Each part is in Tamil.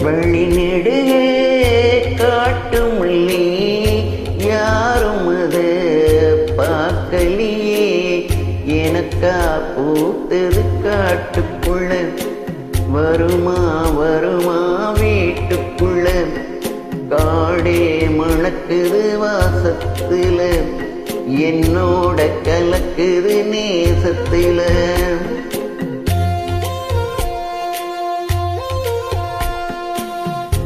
வழி நெடுகே காட்டு மல்லி யாரும் அது பார்க்கலியே எனக்கா பூத்தது காட்டுக்குள்ள வருமா வருமா வீட்டுக்குள்ள காடே மணக்குது வாசத்துல என்னோட கலக்குது நேசத்துல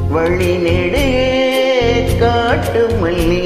வழி நெடு காட்டு மல்லி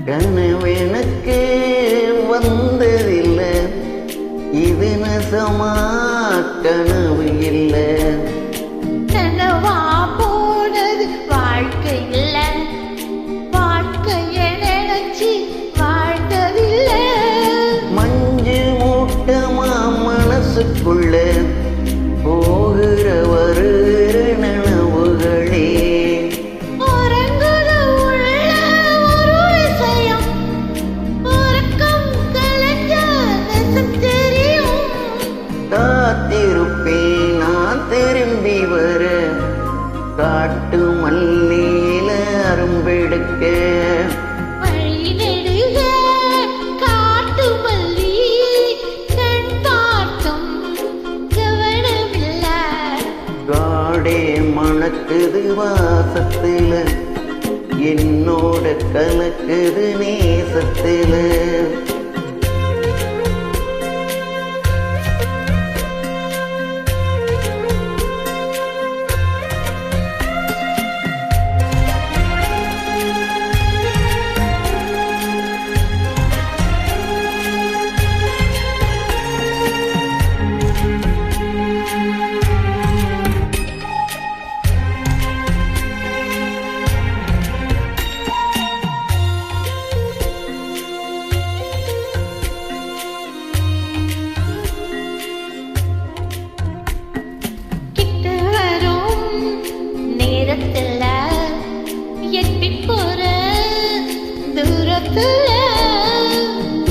கனவெனக்கு வந்ததில்லை இது நசமா கனவு இல்லை கனவா போனது வாழ்க்கை இல்லை வாழ்க்கையை நினைச்சு வாழ்ந்ததில்லை மஞ்சு மூட்டமா மனசுக்குள்ள போகிற வருகிற நனவுகளே காத்திருப்பேன் நான் திரும்பி வர காட்டு மல்லியில அரும்பெடுக்க வழி நெடுக காட்டு மல்லி கண் பார்த்தும் கவனமில்லை காடே மணக்குது வாசத்துல என்னோட கலக்குது நேசத்துல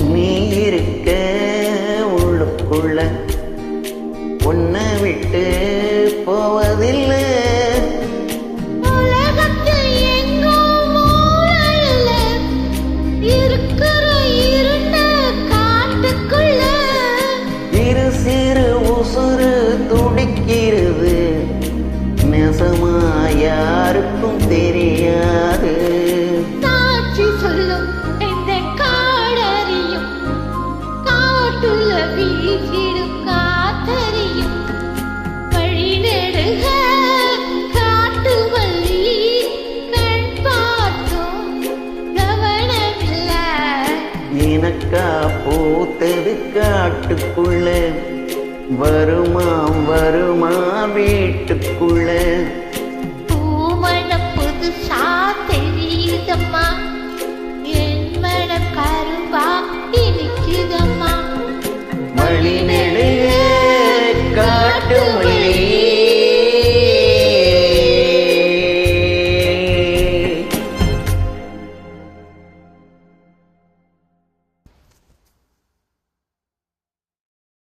நீ இருக்க உள்ளுக்குள்ள உன்னை விட்டு போவதில்லை உலகத்தில் எங்கும் மூலையில இருக்கிற இருண்ட காட்டுக்குள்ள இரு சிறு உசுறு துடிக்கிறது நெசமா யாருக்கும் தெரியாது சாட்சி சொல்லும் இந்த காடறியும் காட்டுல வீசிடும் காத்தறியும் வழி நெடுக காட்டு மல்லி கண் பார்த்தும் கவனமில்லை எனக்கா பூத்தது காட்டுக்குள்ள வருமா வருமா வீட்டுக்குள்ள பூமண புதுசா தெரியுதம்மா